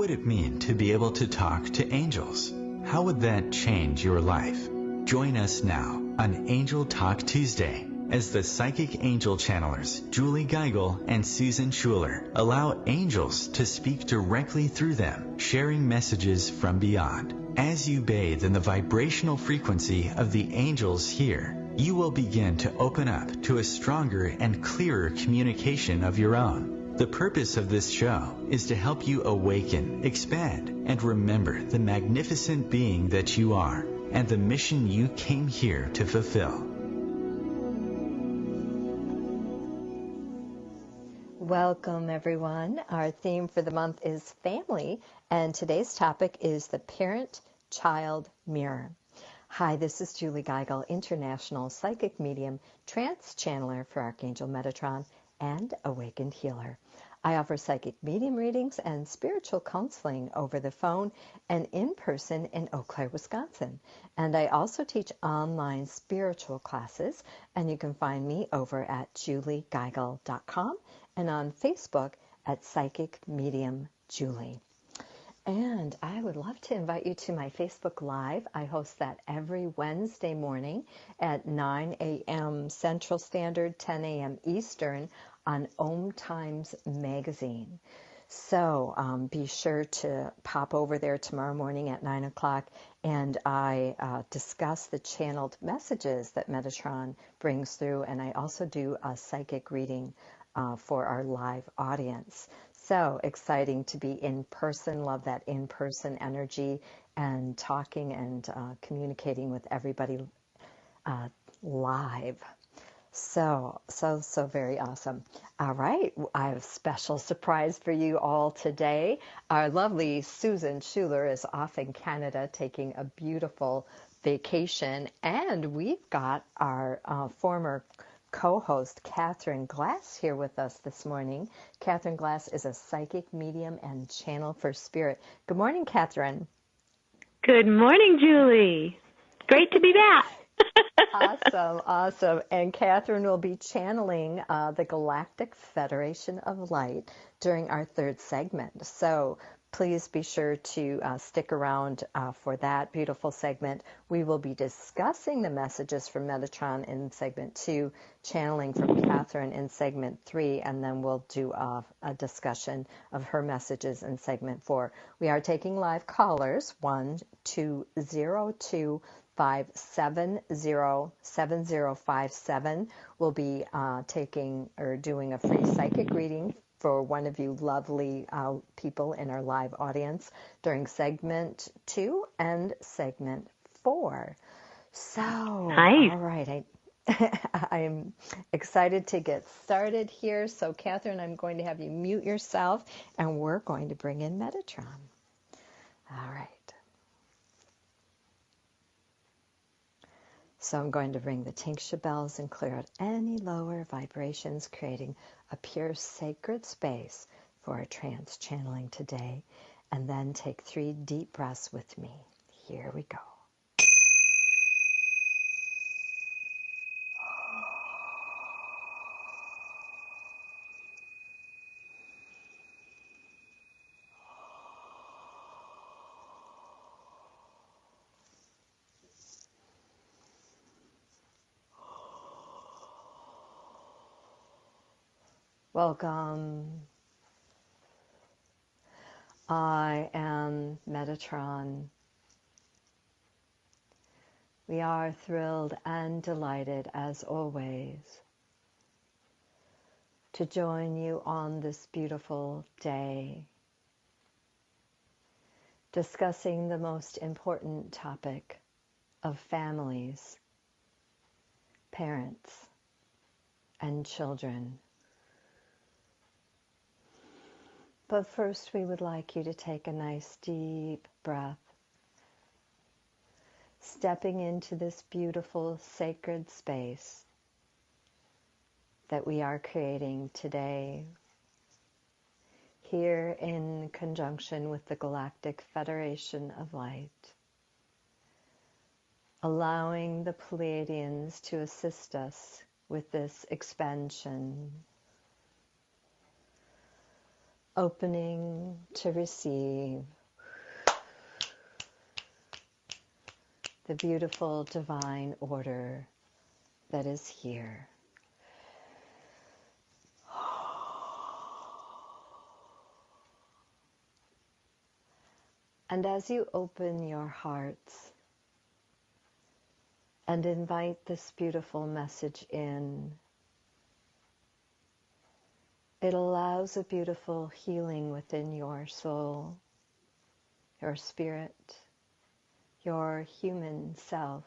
would it mean to be able to talk to angels? How would that change your life? Join us now on Angel Talk Tuesday as the psychic angel channelers Julie Geigel and Susan Schuler allow angels to speak directly through them, sharing messages from beyond. As you bathe in the vibrational frequency of the angels here, you will begin to open up to a stronger and clearer communication of your own. The purpose of this show is to help you awaken, expand, and remember the magnificent being that you are and the mission you came here to fulfill. Welcome, everyone. Our theme for the month is family, and today's topic is the parent-child mirror. Hi, this is Julie Geigel, international psychic medium, trance channeler for Archangel Metatron, and awakened healer. I offer psychic medium readings and spiritual counseling over the phone and in person in Eau Claire, Wisconsin. And I also teach online spiritual classes, and you can find me over at juliegeigel.com and on Facebook at Psychic Medium Julie. And I would love to invite you to my Facebook Live. I host that every Wednesday morning at 9 a.m. Central Standard, 10 a.m. Eastern on OMTimes magazine. So be sure to pop over there tomorrow morning at 9 o'clock, and I discuss the channeled messages that Metatron brings through, and I also do a psychic reading for our live audience. So exciting to be in person. Love that in-person energy and talking and communicating with everybody live. So very awesome. All right, I have a special surprise for you all today. Our lovely Susan Schuler is off in Canada taking a beautiful vacation, and we've got our former co-host Catherine Glass here with us this morning. Catherine Glass is a psychic medium and channel for spirit. Good morning, Catherine. Good morning, Julie. Great to be back. Awesome. And Catherine will be channeling the Galactic Federation of Light during our third segment. So please be sure to stick around for that beautiful segment. We will be discussing the messages from Metatron in segment 2, channeling from Catherine in segment 3, and then we'll do a discussion of her messages in segment 4. We are taking live callers, 1-202-570-7057. We'll be taking or doing a free psychic reading for one of you lovely people in our live audience during segment 2 and segment 4. So, nice. All right, I'm excited to get started here. So, Catherine, I'm going to have you mute yourself, and we're going to bring in Metatron. All right. So I'm going to ring the tincture bells and clear out any lower vibrations, creating a pure sacred space for our trance channeling today. And then take 3 deep breaths with me. Here we go. Welcome. I am Metatron. We are thrilled and delighted, as always, to join you on this beautiful day, discussing the most important topic of families, parents, and children. But first, we would like you to take a nice deep breath, stepping into this beautiful sacred space that we are creating today, here in conjunction with the Galactic Federation of Light, allowing the Pleiadians to assist us with this expansion. opening to receive the beautiful divine order that is here. And as you open your hearts and invite this beautiful message in, it allows a beautiful healing within your soul, your spirit, your human self.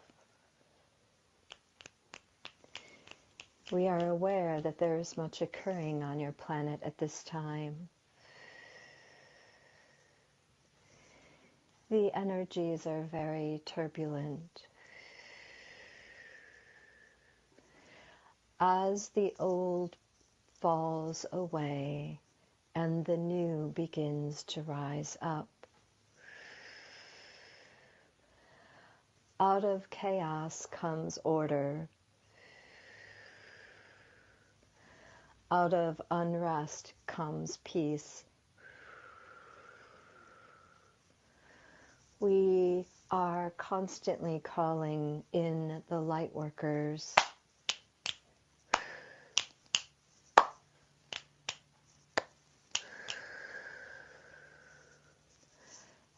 We are aware that there is much occurring on your planet at this time. The energies are very turbulent. As the old falls away and the new begins to rise up, out of chaos comes order. Out of unrest comes peace. We are constantly calling in the light workers,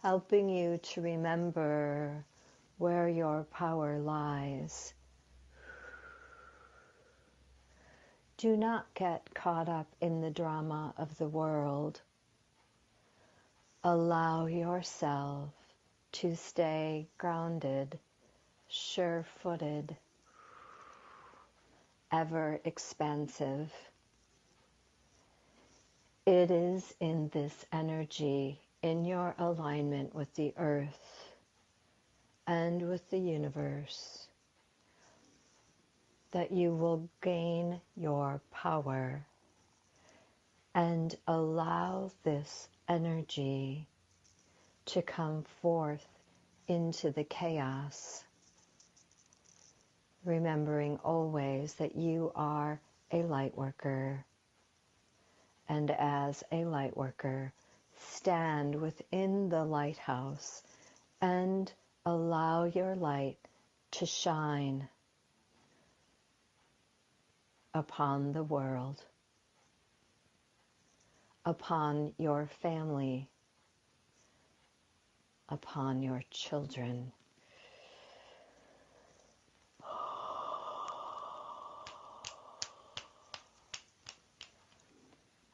helping you to remember where your power lies. Do not get caught up in the drama of the world. Allow yourself to stay grounded, sure-footed, ever expansive. It is in this energy, in your alignment with the earth and with the universe, that you will gain your power and allow this energy to come forth into the chaos, remembering always that you are a light worker, and as a light worker, stand within the lighthouse and allow your light to shine upon the world, upon your family, upon your children.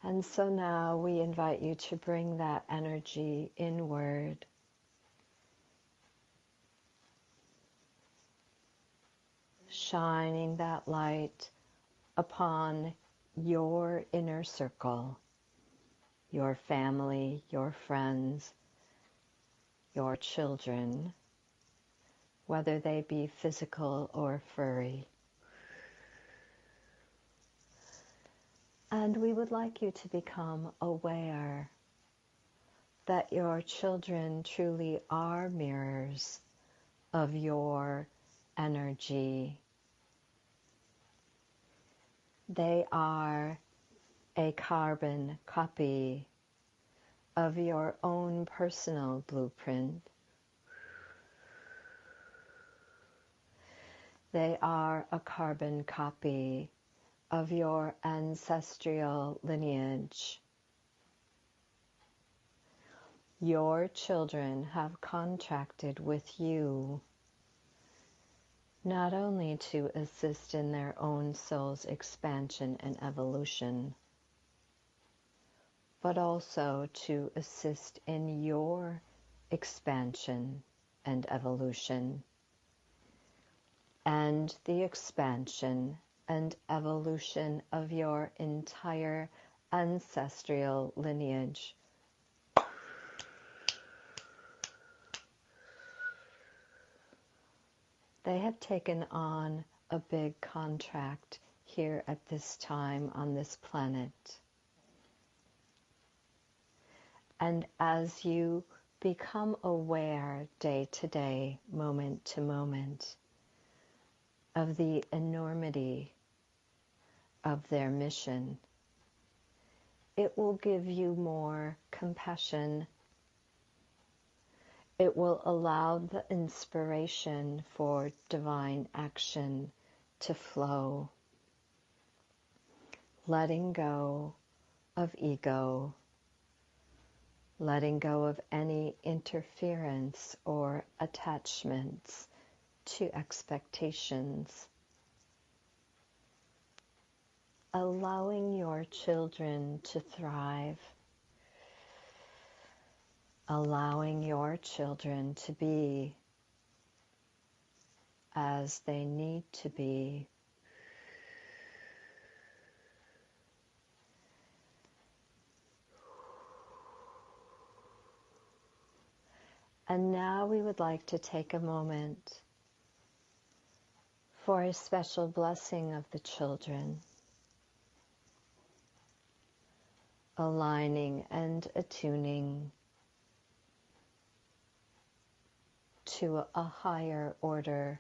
And so now we invite you to bring that energy inward. Shining that light upon your inner circle, your family, your friends, your children, whether they be physical or furry. And we would like you to become aware that your children truly are mirrors of your energy. They are a carbon copy of your own personal blueprint. They are a carbon copy of your ancestral lineage. Your children have contracted with you not only to assist in their own soul's expansion and evolution, but also to assist in your expansion and evolution, and the expansion and evolution of your entire ancestral lineage. They have taken on a big contract here at this time on this planet. And as you become aware day to day, moment to moment, of the enormity of their mission, it will give you more compassion. It will allow the inspiration for divine action to flow. Letting go of ego, letting go of any interference or attachments to expectations. Allowing your children to thrive. Allowing your children to be as they need to be. And now we would like to take a moment for a special blessing of the children, aligning and attuning to a higher order,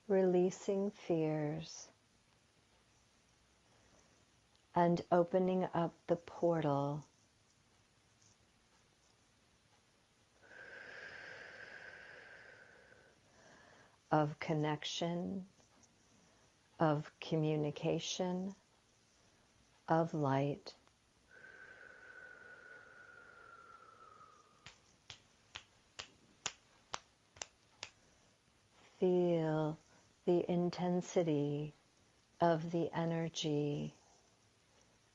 releasing fears and opening up the portal of connection, of communication, of light. Feel the intensity of the energy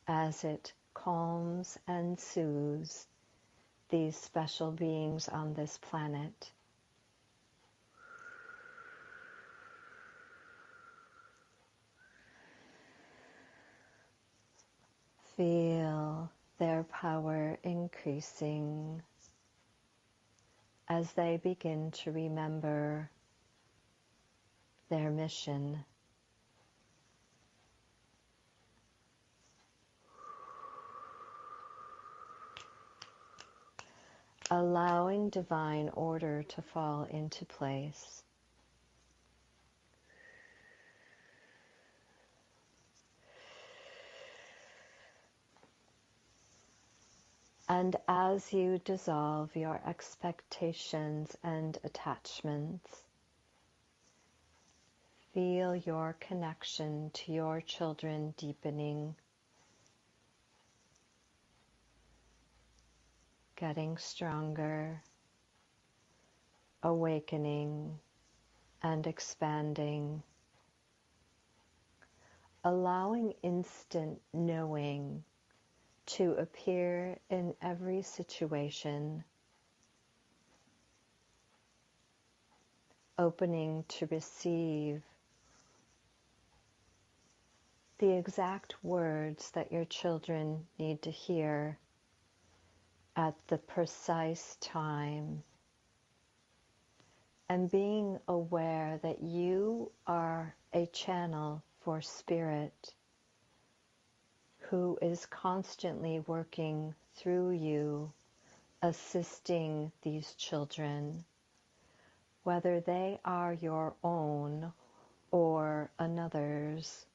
as it calms and soothes these special beings on this planet. Feel their power increasing as they begin to remember their mission. Allowing divine order to fall into place. And as you dissolve your expectations and attachments, feel your connection to your children deepening, getting stronger, awakening and expanding, allowing instant knowing to appear in every situation, opening to receive the exact words that your children need to hear at the precise time, and being aware that you are a channel for Spirit who is constantly working through you, assisting these children, whether they are your own or another's.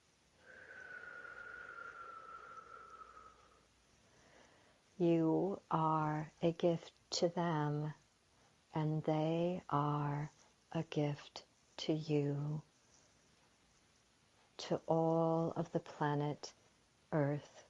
You are a gift to them, and they are a gift to you, to all of the planet Earth.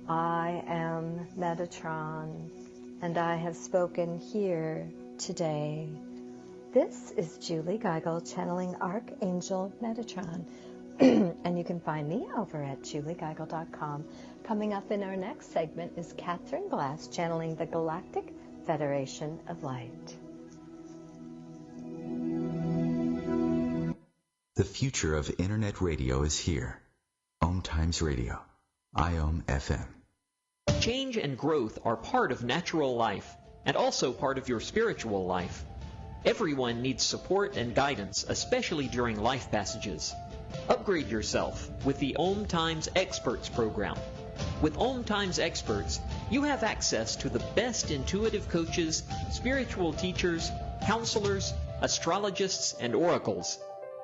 I am Metatron, and I have spoken here today. This is Julie Geigel channeling Archangel Metatron, and you can find me over at juliegeigel.com. Coming up in our next segment is Catherine Glass channeling the Galactic Federation of Light. The future of Internet radio is here. OMTimes Radio, IOM FM. Change and growth are part of natural life and also part of your spiritual life. Everyone needs support and guidance, especially during life passages. Upgrade yourself with the OMTimes Experts program. With OMTimes Experts, You have access to the best intuitive coaches, spiritual teachers, counselors, astrologists, and oracles.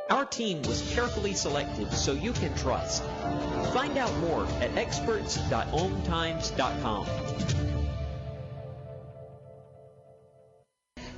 Our team was carefully selected so you can trust. Find out more at experts.omtimes.com.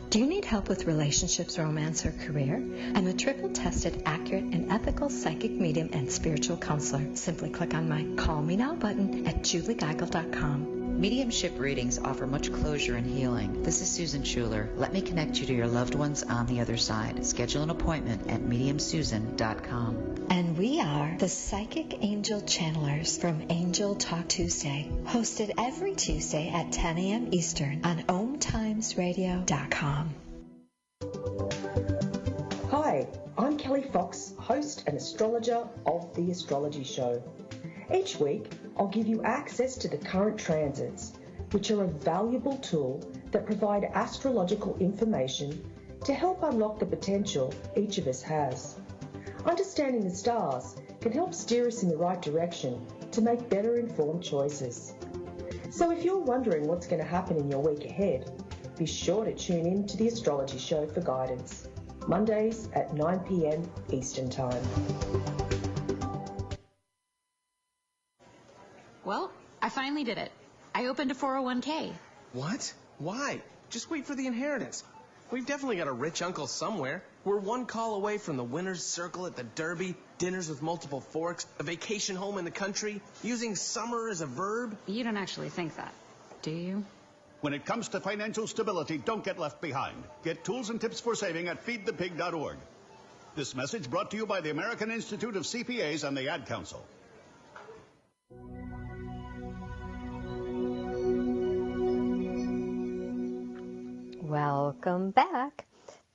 Do you need help with relationships, romance, or career? I'm a triple-tested, accurate, and ethical psychic medium and spiritual counselor. Simply click on my Call Me Now button at juliegeigel.com. Mediumship readings offer much closure and healing. This is Susan Schuler. Let me connect you to your loved ones on the other side. Schedule an appointment at mediumsusan.com. And we are the Psychic Angel Channelers from Angel Talk Tuesday, hosted every Tuesday at 10 a.m. Eastern on OMTimesRadio.com. Hi, I'm Kelly Fox, host and astrologer of The Astrology Show. Each week, I'll give you access to the current transits, which are a valuable tool that provide astrological information to help unlock the potential each of us has. Understanding the stars can help steer us in the right direction to make better informed choices. So if you're wondering what's going to happen in your week ahead, be sure to tune in to The Astrology Show for guidance, Mondays at 9 p.m. Eastern Time. Well, I finally did it. I opened a 401k. What? Why? Just wait for the inheritance. We've definitely got a rich uncle somewhere. We're one call away from the winner's circle at the Derby, dinners with multiple forks, a vacation home in the country, using summer as a verb. You don't actually think that, do you? When it comes to financial stability, don't get left behind. Get tools and tips for saving at feedthepig.org. This message brought to you by the American Institute of CPAs and the Ad Council. Welcome back.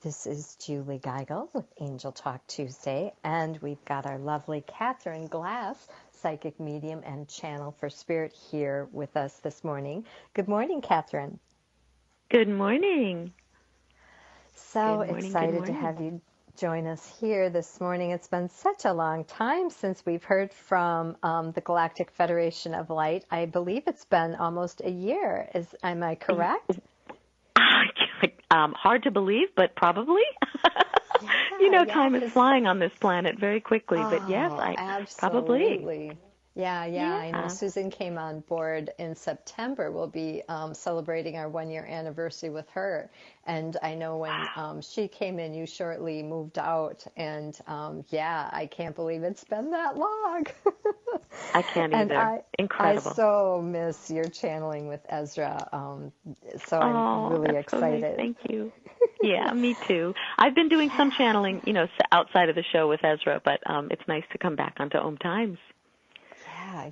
This is Julie Geigel with Angel Talk Tuesday, and we've got our lovely Catherine Glass, psychic medium and channel for spirit, here with us this morning. Good morning, Catherine. Good morning. So excited to have you join us here this morning. It's been such a long time since we've heard from the Galactic Federation of Light. I believe it's been almost a year. Am I correct? Hard to believe, but probably. Time is flying on this planet very quickly. But yes, absolutely. Probably. Yeah. I know Susan came on board in September. We'll be celebrating our 1-year anniversary with her. And I know when she came in, you shortly moved out. And I can't believe it's been that long. I can't either. Incredible. I so miss your channeling with Ezra. So I'm really excited. So nice. Thank you. Yeah, me too. I've been doing some channeling, outside of the show with Ezra, but it's nice to come back onto OMTimes.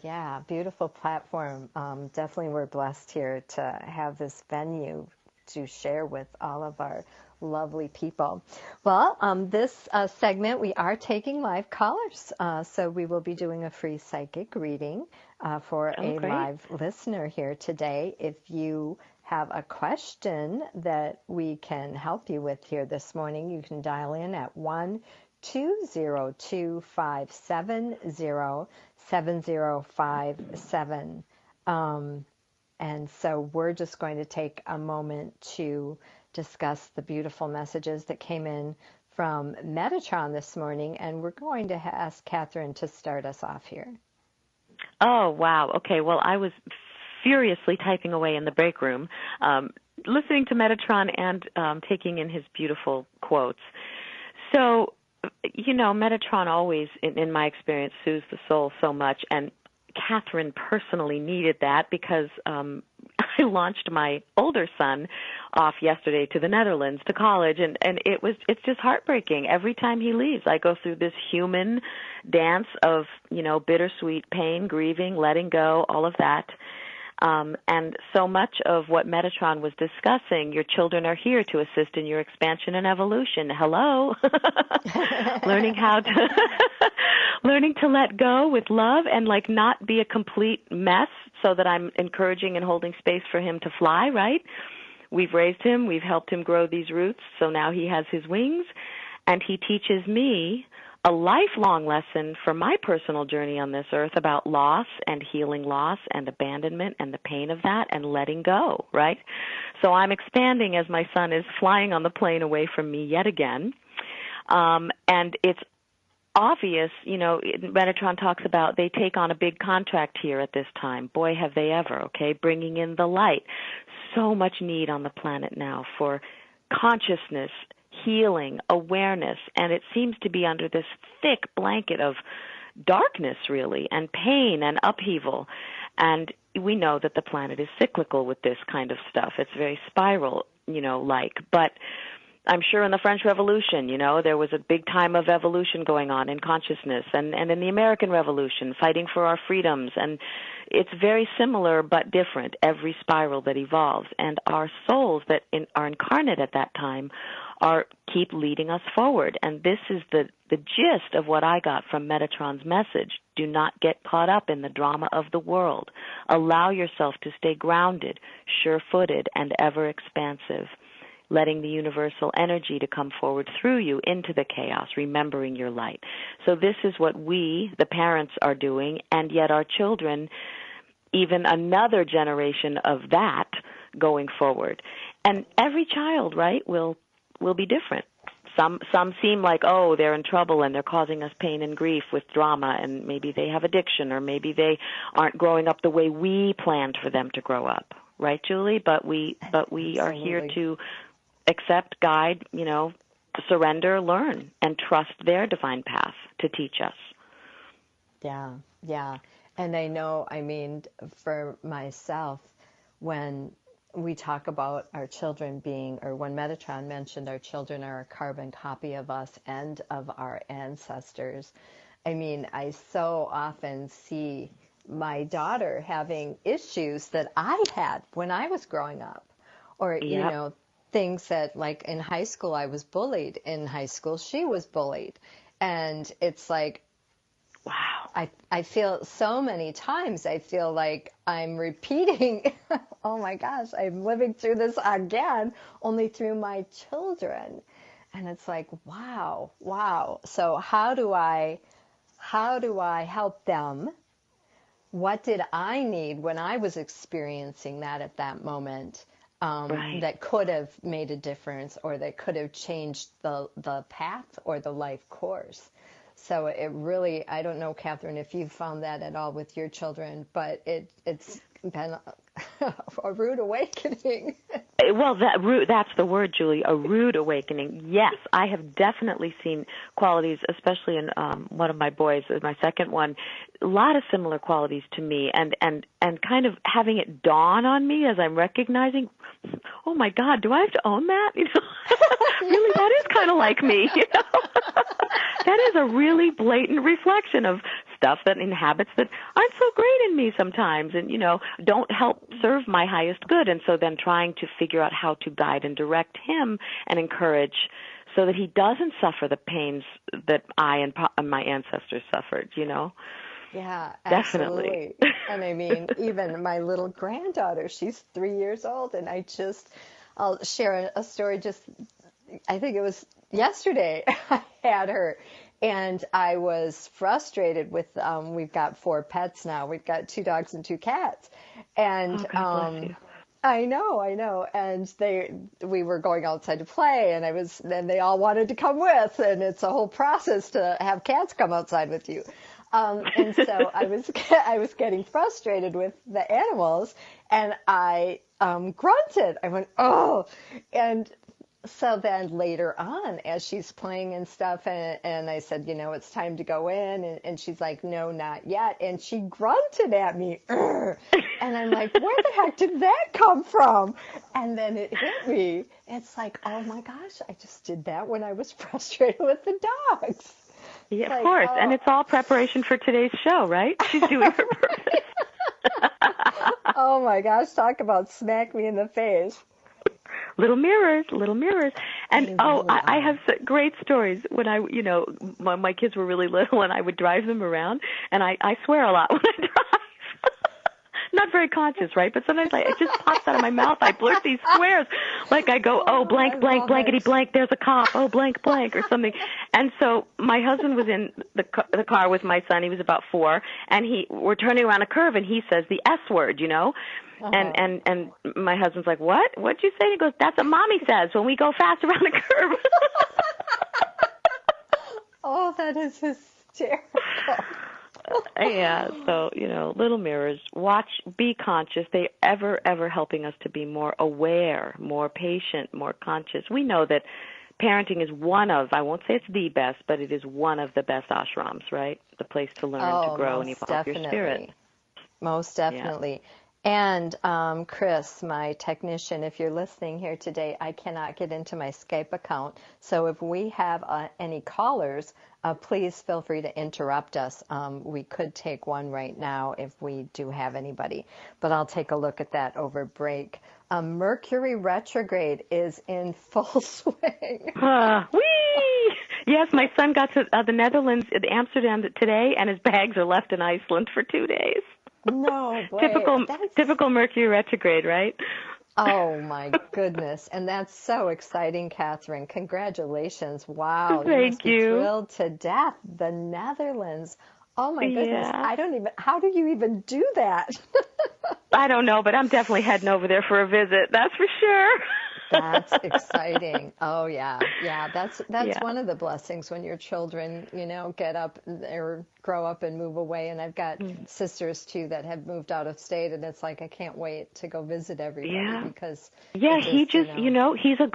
Yeah, beautiful platform. Definitely we're blessed here to have this venue to share with all of our lovely people. Well, this segment we are taking live callers, so we will be doing a free psychic reading for a live listener here today. If you have a question that we can help you with here this morning, you can dial in at 1-202-570-7057. And so we're just going to take a moment to discuss the beautiful messages that came in from Metatron this morning, and we're going to ask Catherine to start us off here. Oh, wow. Okay, well, I was furiously typing away in the break room, listening to Metatron and taking in his beautiful quotes. So, Metatron always, in my experience, soothes the soul so much, and Catherine personally needed that because I launched my older son off yesterday to the Netherlands to college, and it's just heartbreaking. Every time he leaves, I go through this human dance of, bittersweet pain, grieving, letting go, all of that. And so much of what Metatron was discussing, your children are here to assist in your expansion and evolution. Hello. learning to let go with love and not be a complete mess, so that I'm encouraging and holding space for him to fly, right? We've raised him, we've helped him grow these roots, so now he has his wings, and he teaches me a lifelong lesson for my personal journey on this earth about loss and healing loss and abandonment and the pain of that and letting go, right? So I'm expanding as my son is flying on the plane away from me yet again. And it's obvious, Metatron talks about they take on a big contract here at this time. Boy, have they ever, okay, bringing in the light. So much need on the planet now for consciousness, healing, awareness, and it seems to be under this thick blanket of darkness, really, and pain and upheaval. And we know that the planet is cyclical with this kind of stuff. It's very spiral, like. But I'm sure in the French Revolution, there was a big time of evolution going on in consciousness, and in the American Revolution, fighting for our freedoms. And it's very similar but different, every spiral that evolves. And our souls that are incarnate at that time keep leading us forward. And this is the gist of what I got from Metatron's message. Do not get caught up in the drama of the world. Allow yourself to stay grounded, sure-footed, and ever expansive, letting the universal energy to come forward through you into the chaos, remembering your light. So this is what we, the parents, are doing, and yet our children, even another generation of that going forward. And every child, right, will be different. Some seem like, oh, they're in trouble and they're causing us pain and grief with drama, and maybe they have addiction, or maybe they aren't growing up the way we planned for them to grow up, right, Julie? But we are here to accept, guide, surrender, learn, and trust their divine path to teach us. Yeah. And I know, for myself, when we talk about our children being, or when Metatron mentioned our children are a carbon copy of us and of our ancestors, I so often see my daughter having issues that I had when I was growing up, or, things that, like in high school, I was bullied. In high school, she was bullied. And it's like, wow, I feel so many times, I feel like I'm repeating, oh my gosh, I'm living through this again, only through my children. And it's like, wow. So how do I help them? What did I need when I was experiencing that at that moment? That could have made a difference, or that could have changed the path or the life course. So it really, I don't know, Catherine, if you've found that at all with your children, but it's been a rude awakening. Well, that's the word, Julie, a rude awakening. Yes, I have definitely seen qualities, especially in one of my boys, my second one, a lot of similar qualities to me, and kind of having it dawn on me as I'm recognizing, oh my God, do I have to own that? Really, that is kind of like me. That is a really blatant reflection of stuff that inhabits that aren't so great in me sometimes, and don't help serve my highest good. And so then trying to figure out how to guide and direct him and encourage, so that he doesn't suffer the pains that I and my ancestors suffered. Yeah, definitely. Absolutely. And even my little granddaughter, she's 3 years old, and I'll share a story. I think it was yesterday I had her, and I was frustrated with, we've got 4 pets now. We've got 2 dogs and 2 cats. And God bless you. I know. And we were going outside to play, and they all wanted to come with, and it's a whole process to have cats come outside with you. And so I was getting frustrated with the animals, and I grunted. I went, oh, and so then later on, as she's playing and stuff, and I said, it's time to go in, and she's like, no, not yet, and she grunted at me, and I'm like, where the heck did that come from? And then it hit me. It's like, oh my gosh, I just did that when I was frustrated with the dogs. Yeah, of course, and it's all preparation for today's show, right? She's doing her purpose. Oh my gosh, talk about smack me in the face. Little mirrors. And I have great stories when when my kids were really little, and I would drive them around, and I swear a lot when I drive. not very conscious, right? But sometimes it just pops out of my mouth. I blurt these swears. Like I go, oh, blank, blank, blankety blank, there's a cop. Oh, blank, blank, or something. And so my husband was in the car with my son. He was about 4, and we're turning around a curve, and he says the S word, you know? And my husband's like, what? What'd you say? He goes, that's what Mommy says when we go fast around a curve. Oh, that is hysterical. Yeah, so, little mirrors, be conscious. They ever helping us to be more aware, more patient, more conscious. We know that parenting is one of, I won't say it's the best, but it is one of the best ashrams, right? The place to learn, to grow, and evolve your spirit. Most definitely. Yeah. And Chris, my technician, if you're listening here today, I cannot get into my Skype account. So if we have any callers, please feel free to interrupt us. We could take one right now if we do have anybody. But I'll take a look at that over break. Mercury retrograde is in full swing. Whee! Yes, my son got to the Netherlands, Amsterdam today, and his bags are left in Iceland for 2 days. No way. Typical Mercury retrograde, right? Oh, my goodness. And that's so exciting, Catherine. Congratulations. Wow. Thank you. You must be thrilled to death. The Netherlands. Oh, my goodness. Yeah. How do you even do that? I don't know, but I'm definitely heading over there for a visit. That's for sure. That's exciting. Oh, yeah. Yeah, that's one of the blessings when your children, get up or grow up and move away. And I've got sisters, too, that have moved out of state. And it's like, I can't wait to go visit everybody because... Yeah, he just, he's a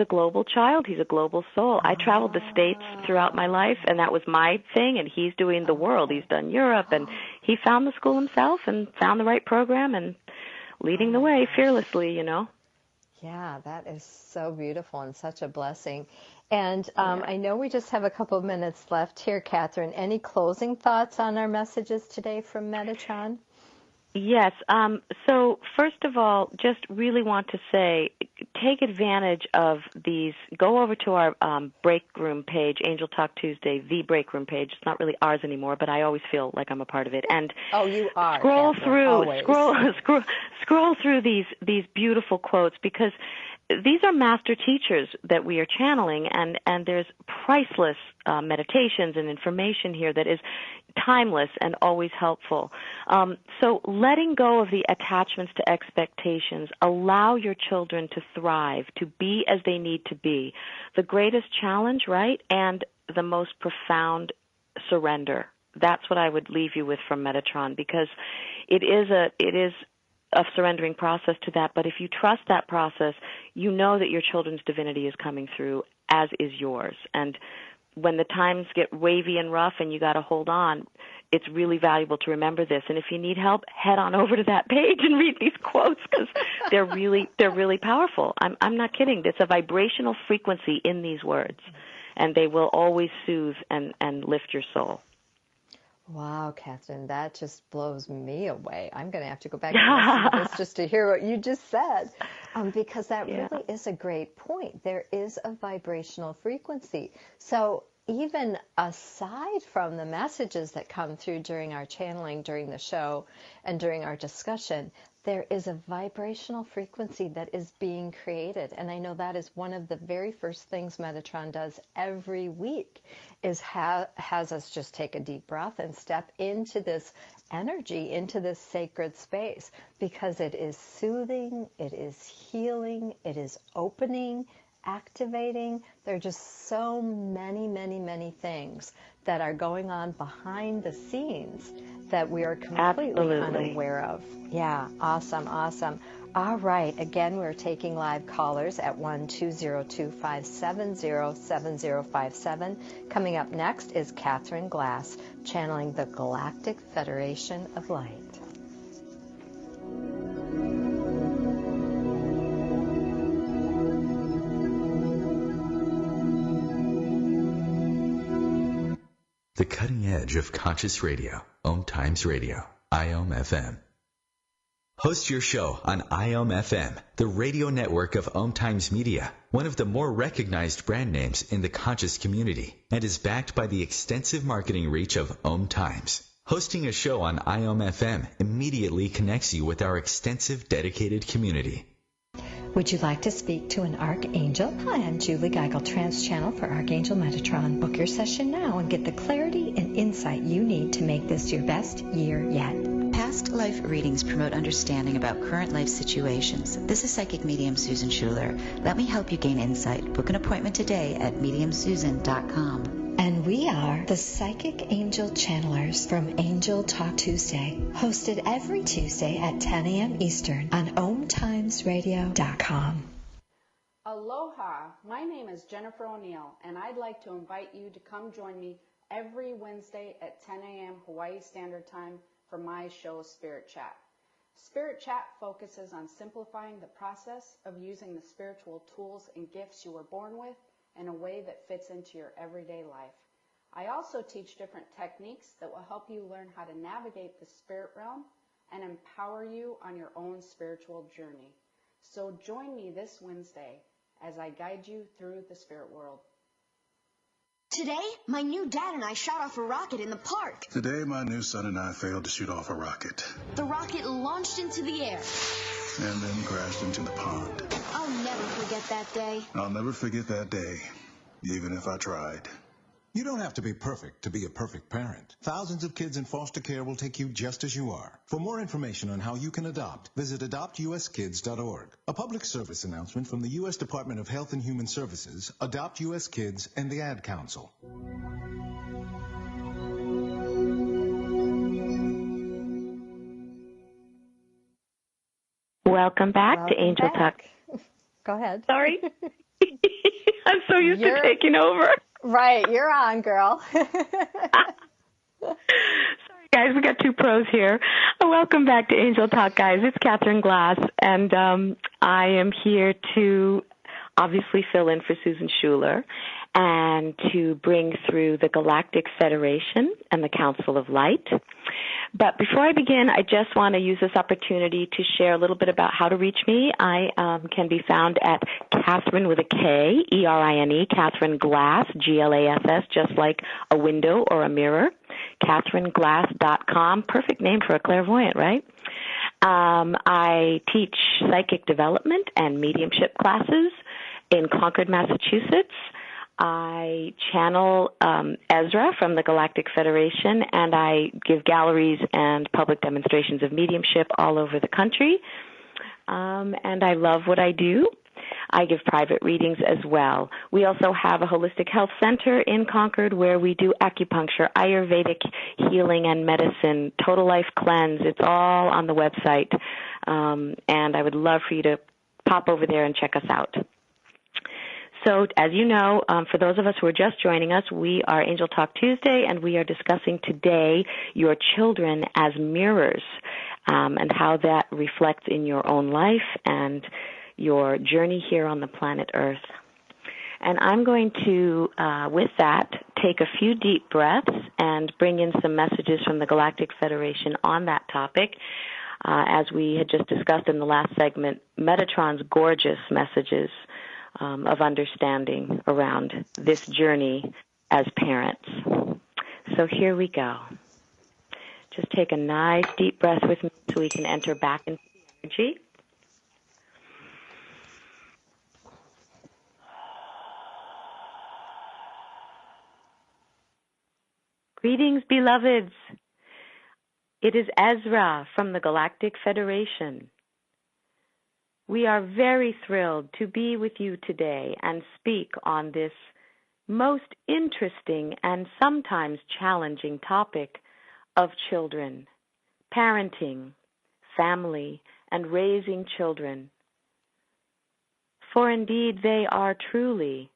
global child. He's a global soul. I traveled the States throughout my life, and that was my thing. And he's doing the world. He's done Europe. And he found the school himself and found the right program and leading the way fearlessly, Yeah, that is so beautiful and such a blessing. And I know we just have a couple of minutes left here, Catherine. Any closing thoughts on our messages today from Metatron? Yes. So first of all, just really want to say, take advantage of these. Go over to our Breakroom page, Angel Talk Tuesday, the Breakroom page. It's not really ours anymore, but I always feel like I'm a part of it. And you are. Scroll Catherine, through, scroll through these beautiful quotes, because these are master teachers that we are channeling, and there's priceless meditations and information here that is timeless and always helpful. So letting go of the attachments to expectations, allow your children to thrive, to be as they need to be. The greatest challenge, right, and the most profound surrender. That's what I would leave you with from Metatron, because it is a surrendering process to that. But if you trust that process, you know that your children's divinity is coming through, as is yours. And when the times get wavy and rough and you got to hold on, it's really valuable to remember this. And if you need help, head on over to that page and read these quotes, because they're really powerful. I'm not kidding. There's a vibrational frequency in these words, and they will always soothe and lift your soul. Wow, Catherine, that just blows me away. I'm going to have to go back and listen to this just to hear what you just said, because that really is a great point. There is a vibrational frequency. So even aside from the messages that come through during our channeling, during the show, and during our discussion, there is a vibrational frequency that is being created. And I know that is one of the very first things Metatron does every week, is has us just take a deep breath and step into this energy, into this sacred space, because it is soothing, it is healing, it is opening, activating. There are just so many things that are going on behind the scenes that we are completely unaware of. Yeah, awesome. All right, again, we're taking live callers at 1-202-570-7057. Coming up next is Catherine Glass, channeling the Galactic Federation of Light. The cutting edge of conscious radio, OMTimes Radio, IOM FM. Host your show on IOM FM, the radio network of OMTimes Media, one of the more recognized brand names in the conscious community, and is backed by the extensive marketing reach of OMTimes. Hosting a show on IOM-FM immediately connects you with our extensive dedicated community. Would you like to speak to an Archangel? Hi, I'm Julie Geigel, Trans Channel for Archangel Metatron. Book your session now and get the clarity and insight you need to make this your best year yet. Past life readings promote understanding about current life situations. This is psychic medium Susan Schuler. Let me help you gain insight. Book an appointment today at mediumsusan.com. And we are the Psychic Angel Channelers from Angel Talk Tuesday, hosted every Tuesday at 10 a.m. Eastern on OMTimesRadio.com. Aloha, my name is Jennifer O'Neill, and I'd like to invite you to come join me every Wednesday at 10 a.m. Hawaii Standard Time for my show, Spirit Chat. Spirit Chat focuses on simplifying the process of using the spiritual tools and gifts you were born with in a way that fits into your everyday life. I also teach different techniques that will help you learn how to navigate the spirit realm and empower you on your own spiritual journey. So join me this Wednesday as I guide you through the spirit world. Today, my new dad and I shot off a rocket in the park. Today, my new son and I failed to shoot off a rocket. The rocket launched into the air and then crashed into the pond. I'll never forget that day. I'll never forget that day, even if I tried. You don't have to be perfect to be a perfect parent. Thousands of kids in foster care will take you just as you are. For more information on how you can adopt, visit adoptuskids.org. A public service announcement from the U.S. Department of Health and Human Services, Adopt U.S. Kids, and the Ad Council. Welcome back to Angel Talk. Go ahead. Sorry. I'm so used to taking over. Right, you're on, girl. Sorry, guys, we got two pros here. Welcome back to Angel Talk, guys. It's Catherine Glass, and I am here to obviously fill in for Susan Schuler and to bring through the Galactic Federation and the Council of Light. But before I begin, I just want to use this opportunity to share a little bit about how to reach me. I can be found at Catherine with a K, E-R-I-N-E, Catherine Glass, G-L-A-S-S, just like a window or a mirror, catherineglass.com. Perfect name for a clairvoyant, right? I teach psychic development and mediumship classes in Concord, Massachusetts. I channel Ezra from the Galactic Federation, and I give galleries and public demonstrations of mediumship all over the country. And I love what I do. I give private readings as well. We also have a holistic health center in Concord where we do acupuncture, Ayurvedic healing and medicine, total life cleanse. It's all on the website. And I would love for you to pop over there and check us out. So, as you know, for those of us who are just joining us, we are Angel Talk Tuesday, and we are discussing today your children as mirrors and how that reflects in your own life and your journey here on the planet Earth. And I'm going to, with that, take a few deep breaths and bring in some messages from the Galactic Federation on that topic. As we had just discussed in the last segment, Metatron's gorgeous messages of understanding around this journey as parents. So here we go. Just take a nice deep breath with me so we can enter back into the energy. Greetings, beloveds. It is Ezra from the Galactic Federation. We are very thrilled to be with you today and speak on this most interesting and sometimes challenging topic of children, parenting, family, and raising children. For indeed, they are truly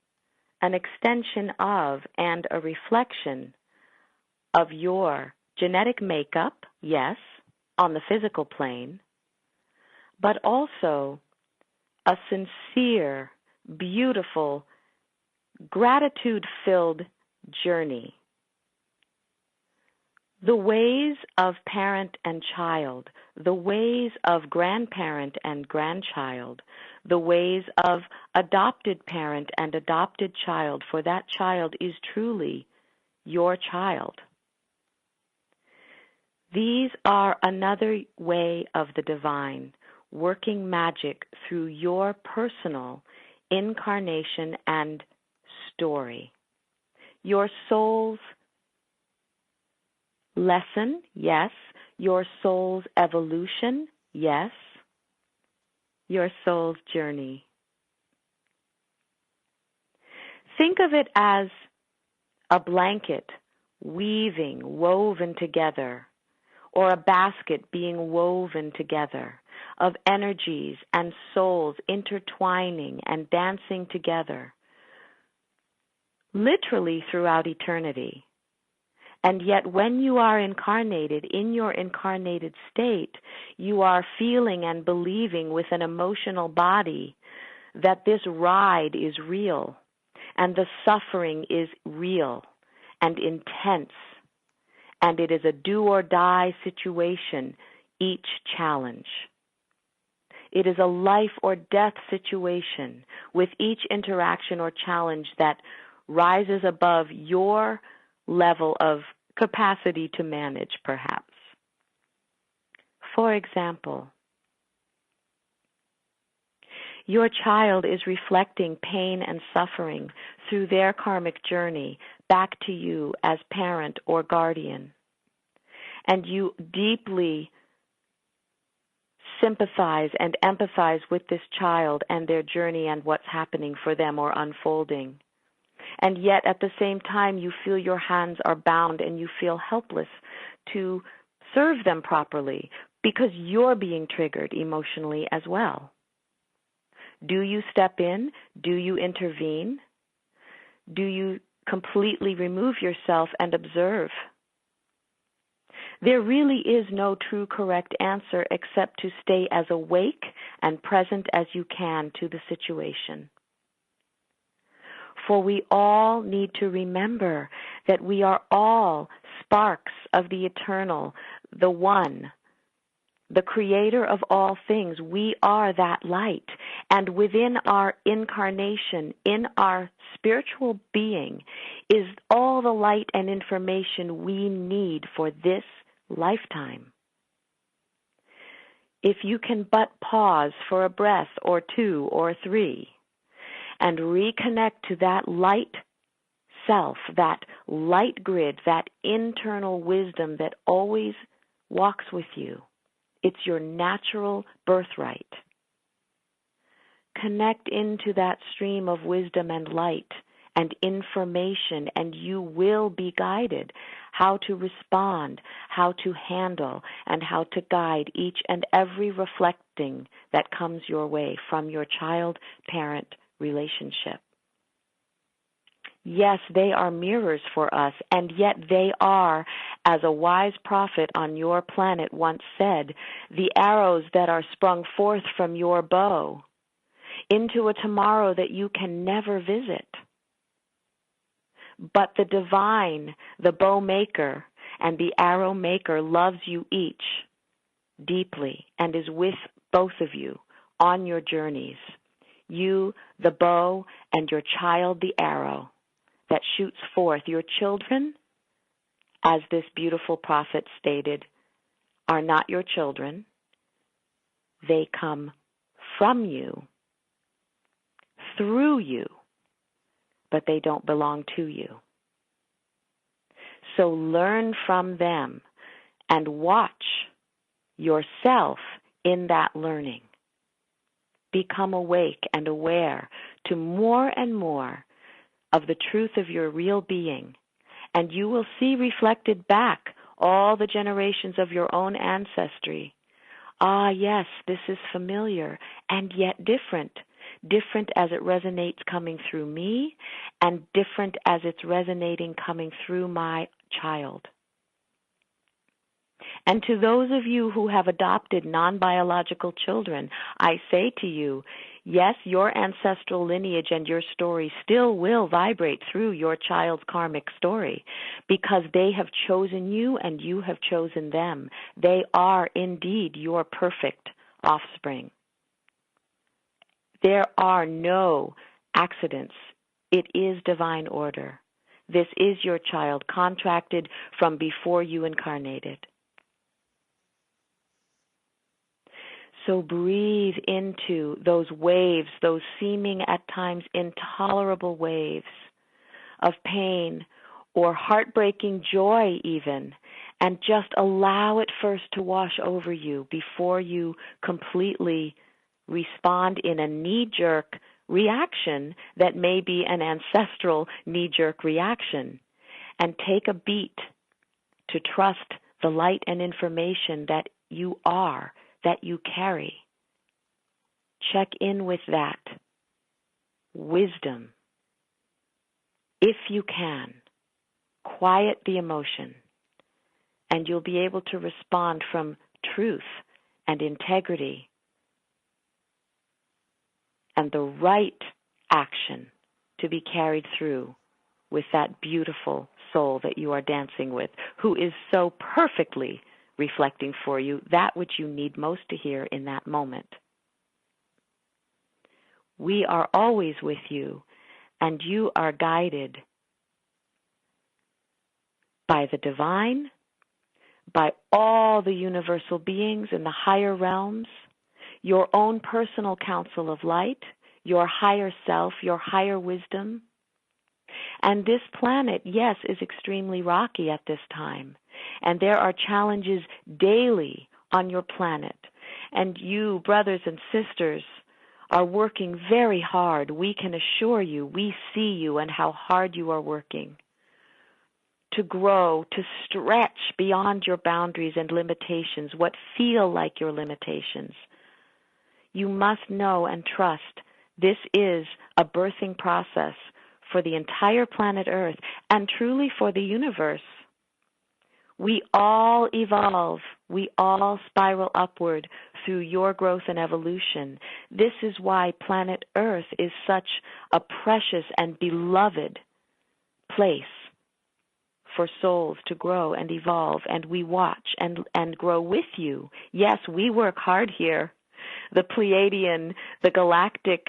an extension of and a reflection of your genetic makeup, yes, on the physical plane, but also a sincere, beautiful, gratitude-filled journey. The ways of parent and child, the ways of grandparent and grandchild, the ways of adopted parent and adopted child, for that child is truly your child. These are another way of the divine working magic through your personal incarnation and story. Your soul's lesson, yes. Your soul's evolution, yes. Your soul's journey. Think of it as a blanket woven together, or a basket being woven together of energies and souls intertwining and dancing together, literally throughout eternity. And yet when you are incarnated, in your incarnated state, you are feeling and believing with an emotional body that this ride is real and the suffering is real and intense, and it is a do-or-die situation, each challenge. It is a life or death situation with each interaction or challenge that rises above your level of capacity to manage, perhaps. For example, your child is reflecting pain and suffering through their karmic journey back to you as parent or guardian. And you deeply sympathize and empathize with this child and their journey and what's happening for them or unfolding. And yet at the same time you feel your hands are bound and you feel helpless to serve them properly because you're being triggered emotionally as well. Do you step in? Do you intervene? Do you completely remove yourself and observe? There really is no true correct answer except to stay as awake and present as you can to the situation. For we all need to remember that we are all sparks of the eternal, the one, the creator of all things. We are that light. And within our incarnation, in our spiritual being, is all the light and information we need for this lifetime. If you can but pause for a breath or two or three and reconnect to that light self, that light grid, that internal wisdom that always walks with you, it's your natural birthright. Connect into that stream of wisdom and light and information, and you will be guided how to respond, how to handle, and how to guide each and every reflecting that comes your way from your child-parent relationship. Yes, they are mirrors for us, and yet they are, as a wise prophet on your planet once said, the arrows that are sprung forth from your bow into a tomorrow that you can never visit. But the divine, the bow maker, and the arrow maker loves you each deeply and is with both of you on your journeys. You, the bow, and your child, the arrow, that shoots forth. Your children, as this beautiful prophet stated, are not your children. They come from you, through you, but they don't belong to you. So learn from them and watch yourself in that learning. Become awake and aware to more and more of the truth of your real being, and you will see reflected back all the generations of your own ancestry. Ah, yes, this is familiar and yet different. Different as it resonates coming through me, and different as it's resonating coming through my child. And to those of you who have adopted non-biological children, I say to you, yes, your ancestral lineage and your story still will vibrate through your child's karmic story because they have chosen you and you have chosen them. They are indeed your perfect offspring. There are no accidents. It is divine order. This is your child contracted from before you incarnated. So breathe into those waves, those seeming at times intolerable waves of pain or heartbreaking joy even, and just allow it first to wash over you before you completely respond in a knee-jerk reaction that may be an ancestral knee-jerk reaction. And take a beat to trust the light and information that you are, that you carry. Check in with that wisdom. If you can, quiet the emotion, and you'll be able to respond from truth and integrity and the right action to be carried through with that beautiful soul that you are dancing with, who is so perfectly reflecting for you that which you need most to hear in that moment. We are always with you, and you are guided by the divine, by all the universal beings in the higher realms, your own personal council of light, your higher self, your higher wisdom. And this planet, yes, is extremely rocky at this time. And there are challenges daily on your planet. And you, brothers and sisters, are working very hard. We can assure you, we see you and how hard you are working to grow, to stretch beyond your boundaries and limitations, what feel like your limitations. You must know and trust this is a birthing process for the entire planet Earth and truly for the universe. We all evolve. We all spiral upward through your growth and evolution. This is why planet Earth is such a precious and beloved place for souls to grow and evolve, and we watch and grow with you. Yes, we work hard here. The Pleiadian, the galactic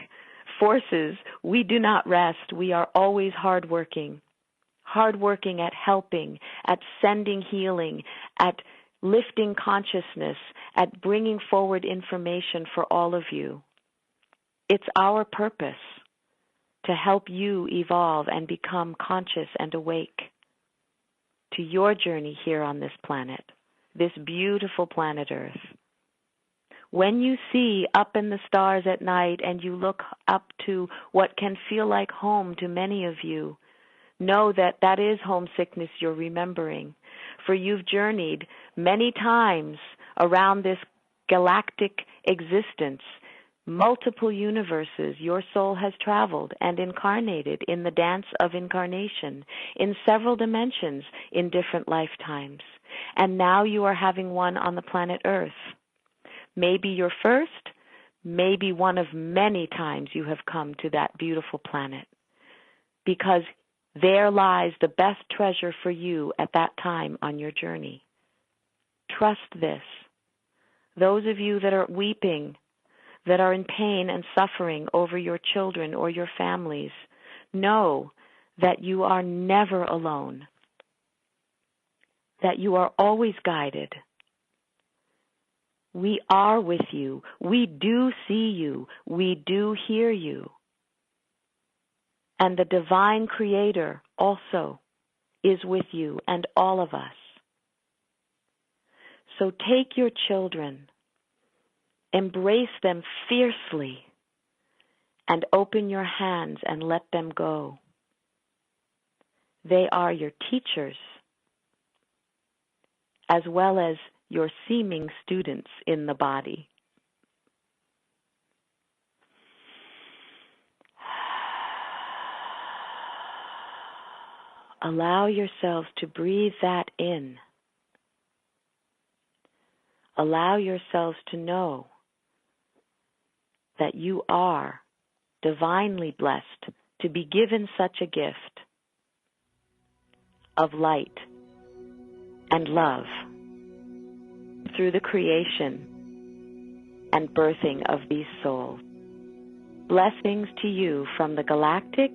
forces, we do not rest. We are always hardworking at helping, at sending healing, at lifting consciousness, at bringing forward information for all of you. It's our purpose to help you evolve and become conscious and awake to your journey here on this planet, this beautiful planet Earth. When you see up in the stars at night and you look up to what can feel like home to many of you, know that that is homesickness you're remembering. For you've journeyed many times around this galactic existence, multiple universes. Your soul has traveled and incarnated in the dance of incarnation in several dimensions in different lifetimes. And now you are having one on the planet Earth. Maybe your first, maybe one of many times you have come to that beautiful planet, because there lies the best treasure for you at that time on your journey. Trust this. Those of you that are weeping, that are in pain and suffering over your children or your families, know that you are never alone, that you are always guided. We are with you. We do see you. We do hear you. And the divine creator also is with you and all of us. So take your children, embrace them fiercely, and open your hands and let them go. They are your teachers, as well as your seeming students in the body. Allow yourselves to breathe that in. Allow yourselves to know that you are divinely blessed to be given such a gift of light and love through the creation and birthing of these souls. Blessings to you from the galactic.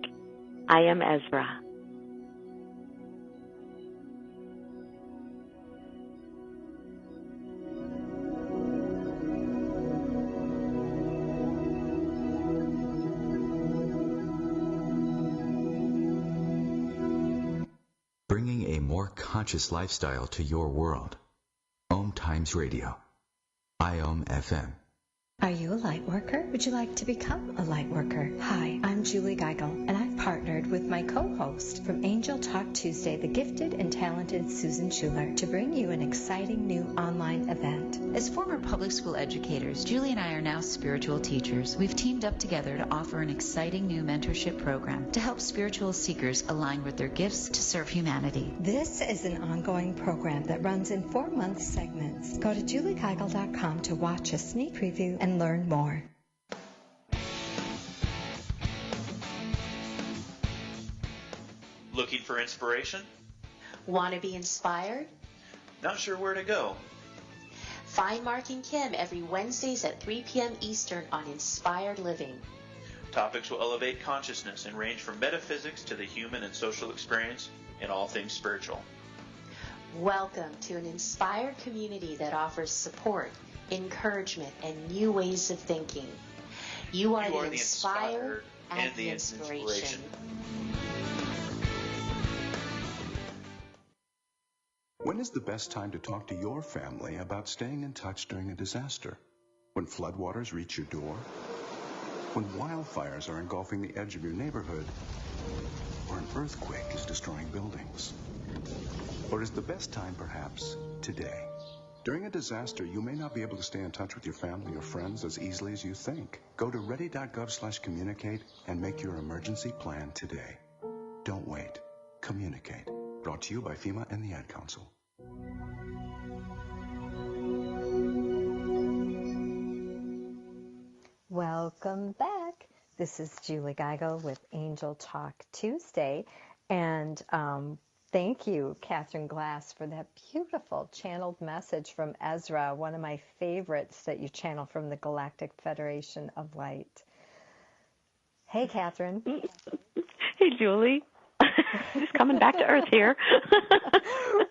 I am Ezra. conscious lifestyle to your world. OMTimes Radio. IOM FM. Are you a light worker? Would you like to become a light worker? Hi, I'm Julie Geigel, and I've partnered with my co-host from Angel Talk Tuesday, the gifted and talented Susan Schuler, to bring you an exciting new online event. As former public school educators, Julie and I are now spiritual teachers. We've teamed up together to offer an exciting new mentorship program to help spiritual seekers align with their gifts to serve humanity. This is an ongoing program that runs in 4-month segments. Go to juliegeigel.com to watch a sneak preview and learn more. Looking for inspiration? Want to be inspired? Not sure where to go? Find Mark and Kim every Wednesdays at 3 p.m. Eastern on Inspired Living. Topics will elevate consciousness and range from metaphysics to the human and social experience and all things spiritual. Welcome to an inspired community that offers support, encouragement, and new ways of thinking. You are the inspired and the inspiration. When is the best time to talk to your family about staying in touch during a disaster? When floodwaters reach your door? When wildfires are engulfing the edge of your neighborhood? Or an earthquake is destroying buildings? Or is the best time perhaps today? During a disaster, you may not be able to stay in touch with your family or friends as easily as you think. Go to ready.gov/communicate and make your emergency plan today. Don't wait. Communicate. Brought to you by FEMA and the Ad Council. Welcome back. This is Julie Geigel with Angel Talk Tuesday. And thank you, Catherine Glass, for that beautiful channeled message from Ezra, one of my favorites that you channel from the Galactic Federation of Light. Hey, Catherine. Hey, Julie. Just coming back to Earth here.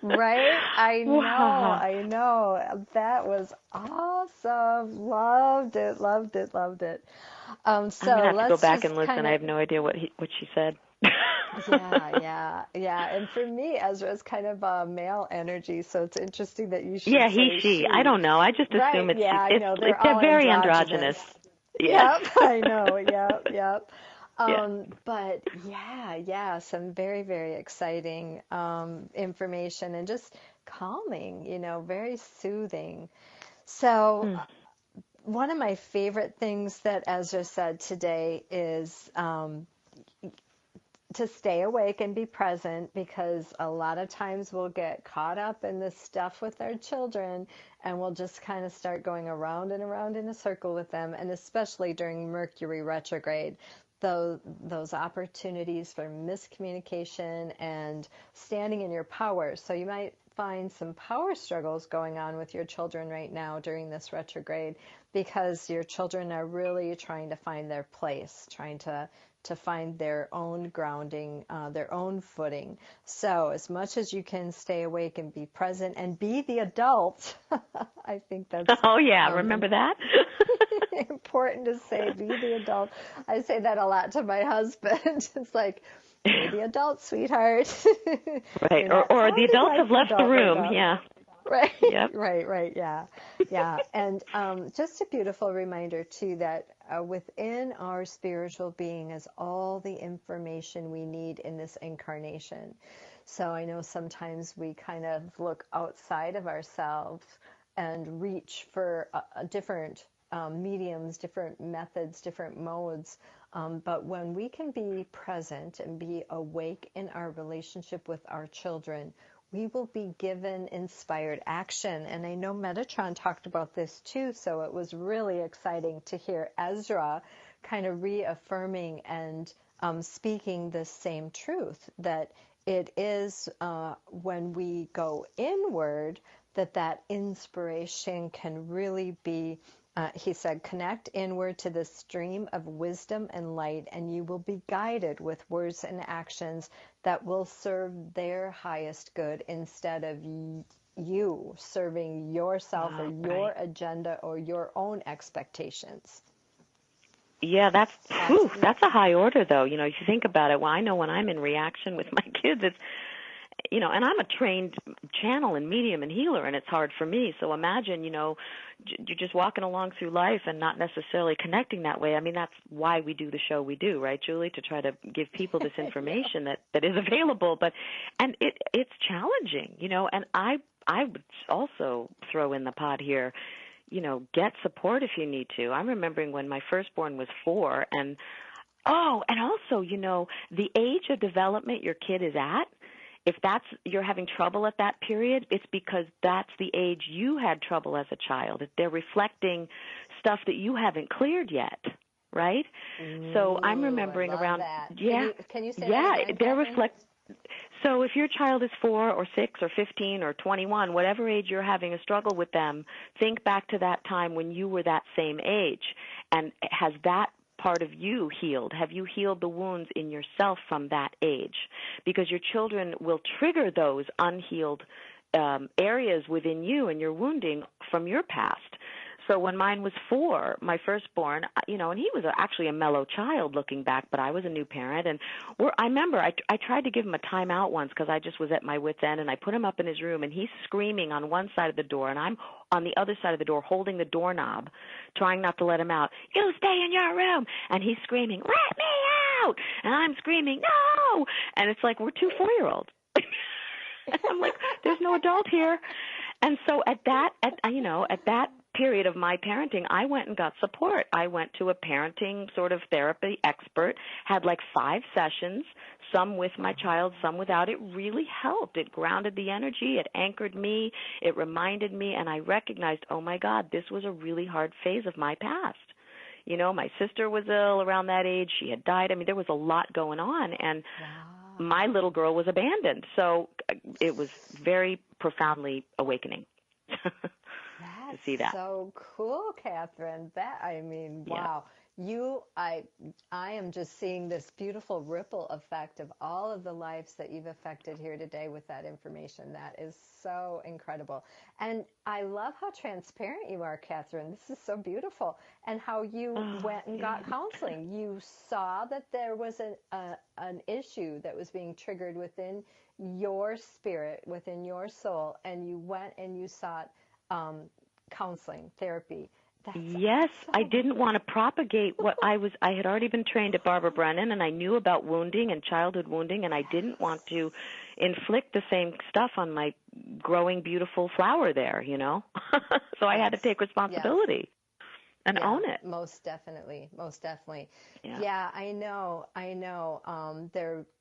Right? I know, Wow. I know. That was awesome. Loved it, loved it, loved it. So I'm gonna have to go back and listen. kinda, I have no idea what she said. yeah. And for me, Ezra is kind of a male energy, so it's interesting that you should Yeah, say he, she. I don't know. I just assume Right, it's yeah, I know. They're it's all very androgynous. Yes. Yep, I know. Yep. But yeah, some very, very exciting information and just calming, very soothing. So one of my favorite things that Ezra said today is to stay awake and be present, because a lot of times we'll get caught up in this stuff with our children and we'll just kind of start going around and around in a circle with them, and especially during Mercury retrograde. Those opportunities for miscommunication and standing in your power. So you might find some power struggles going on with your children right now during this retrograde, because your children are really trying to find their place, trying to find their own grounding, their own footing. So as much as you can stay awake and be present and be the adult, I think that's... Oh, yeah. Remember that? important to say, be the adult. I say that a lot to my husband. It's like, be the adult, sweetheart. Right. Or the adults have left the room. Right, yeah. Right. Yep. Right. Yeah. And just a beautiful reminder too that within our spiritual being is all the information we need in this incarnation. So I know sometimes we kind of look outside of ourselves and reach for different mediums, different methods, different modes. But when we can be present and be awake in our relationship with our children, we will be given inspired action. And I know Metatron talked about this too, so it was really exciting to hear Ezra kind of reaffirming and speaking the same truth, that it is when we go inward that inspiration can really be, he said, connect inward to the stream of wisdom and light, and you will be guided with words and actions that will serve their highest good instead of you serving yourself or your agenda or your own expectations. Yeah, that's a high order, though. If you think about it, well, I know when I'm in reaction with my kids, and I'm a trained channel and medium and healer, and it's hard for me. So imagine, you're just walking along through life and not necessarily connecting that way. I mean, that's why we do the show we do, right, Julie, to try to give people this information that is available. And it's challenging, and I would also throw in the pot here, get support if you need to. I'm remembering when my firstborn was 4, and also, the age of development your kid is at, if you're having trouble at that period, it's because that's the age you had trouble as a child. They're reflecting stuff that you haven't cleared yet, right? So I'm remembering around that. Yeah. Can you say that again, Catherine? So if your child is 4 or 6 or 15 or 21, whatever age you're having a struggle with them, think back to that time when you were that same age. And has that part of you healed? Have you healed the wounds in yourself from that age? Because your children will trigger those unhealed areas within you and your wounding from your past. So when mine was 4, my firstborn, and he was actually a mellow child looking back, but I was a new parent. And I remember I tried to give him a timeout once because I just was at my wit's end, and I put him up in his room, and he's screaming on one side of the door, and I'm on the other side of the door holding the doorknob, trying not to let him out. You stay in your room. And he's screaming, let me out. And I'm screaming, no. And it's like, we're 2 4-year-olds. I'm like, there's no adult here. And so at that period of my parenting, I went and got support. I went to a parenting sort of therapy expert, had like 5 sessions, some with my child, some without. It really helped. It grounded the energy. It anchored me. It reminded me, and I recognized, oh, my God, this was a really hard phase of my past. My sister was ill around that age. She had died. I mean, there was a lot going on, and my little girl was abandoned. So it was very profoundly awakening. To see that. So cool, Catherine. Wow. I am just seeing this beautiful ripple effect of all of the lives that you've affected here today with that information. That is so incredible. And I love how transparent you are, Catherine. This is so beautiful. And how you went and got counseling. You saw that there was an issue that was being triggered within your spirit, within your soul, and you went and you sought counseling, therapy. Yes, I didn't want to propagate what I had already been trained at Barbara Brennan, and I knew about wounding and childhood wounding, and I didn't want to inflict the same stuff on my growing beautiful flower there, So I had to take responsibility and own it. Most definitely. Yeah, I know.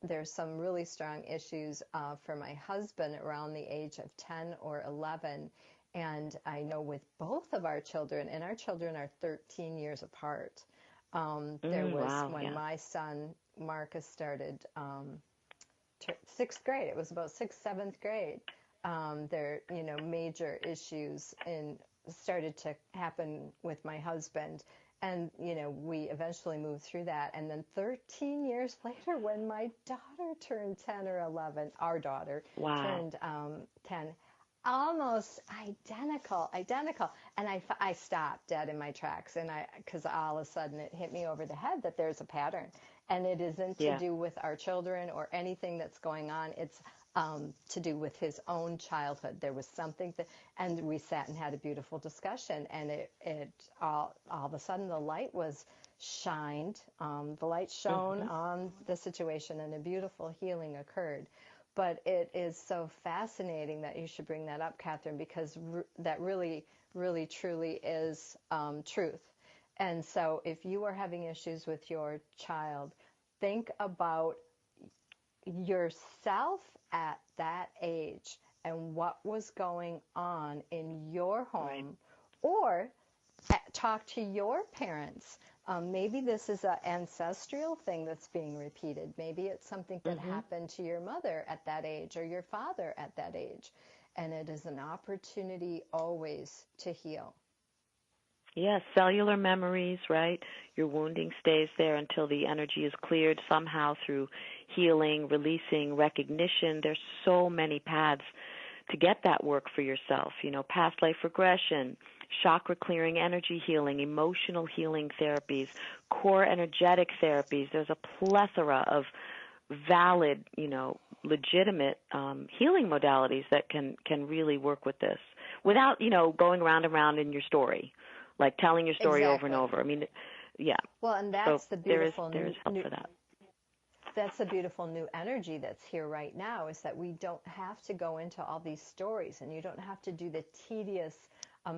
There's some really strong issues for my husband around the age of 10 or 11. And I know with both of our children, and our children are 13 years apart, there was when my son Marcus started 6th grade, it was about 6th, 7th grade, there, major issues started to happen with my husband. And, we eventually moved through that. And then 13 years later, when my daughter turned 10 or 11, our daughter turned 10, almost identical. And I stopped dead in my tracks, and because all of a sudden it hit me over the head that there's a pattern, and it isn't to do with our children or anything that's going on. It's to do with his own childhood. There was something and we sat and had a beautiful discussion, and it all of a sudden the light was shined. The light shone on the situation, and a beautiful healing occurred. But it is so fascinating that you should bring that up, Catherine, because that really, really, truly is truth. And so if you are having issues with your child, think about yourself at that age and what was going on in your home, or talk to your parents. Maybe this is an ancestral thing that's being repeated. Maybe it's something that happened to your mother at that age or your father at that age. And it is an opportunity always to heal. Yes, cellular memories, right? Your wounding stays there until the energy is cleared somehow through healing, releasing, recognition. There's so many paths to get that work for yourself. Past life regression, chakra clearing, energy healing, emotional healing therapies, core energetic therapies. There's a plethora of valid, legitimate healing modalities that can really work with this without, going round and round in your story, like telling your story over and over. I mean, yeah. Well, and that's the beautiful there's help for that. That's a beautiful new energy that's here right now, is that we don't have to go into all these stories, and you don't have to do the tedious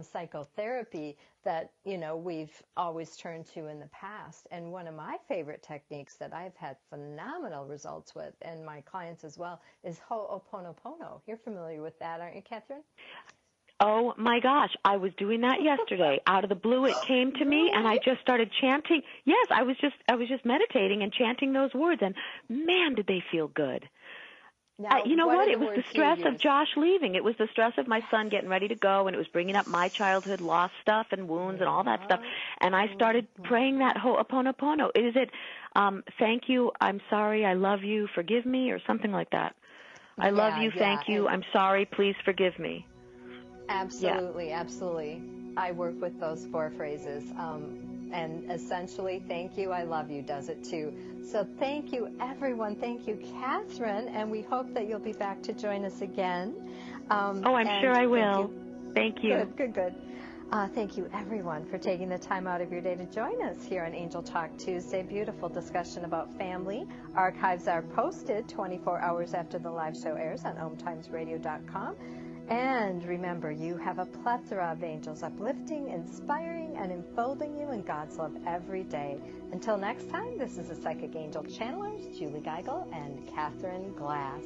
psychotherapy that, we've always turned to in the past. And one of my favorite techniques that I've had phenomenal results with, and my clients as well, is Ho'oponopono. You're familiar with that, aren't you, Catherine? Oh my gosh, I was doing that yesterday. Out of the blue it came to me and I just started chanting. Yes, I was just meditating and chanting those words, and man, did they feel good. Now, you know what? It was the stress of Josh leaving. It was the stress of my son getting ready to go, and it was bringing up my childhood lost stuff and wounds and all that stuff. And I started praying that Ho'oponopono. Is it thank you, I'm sorry, I love you, forgive me, or something like that? I love you, thank you, I'm sorry, please forgive me. Absolutely, absolutely. I work with those 4 phrases. And essentially, thank you, I love you does it too. So thank you, everyone. Thank you, Catherine. And we hope that you'll be back to join us again. I'm sure I will. Thank you. Good. Thank you, everyone, for taking the time out of your day to join us here on Angel Talk Tuesday. Beautiful discussion about family. Archives are posted 24 hours after the live show airs on OMTimesRadio.com. And remember, you have a plethora of angels uplifting, inspiring, and enfolding you in God's love every day. Until next time, this is the Psychic Angel Channelers, Julie Geigel and Catherine Glass.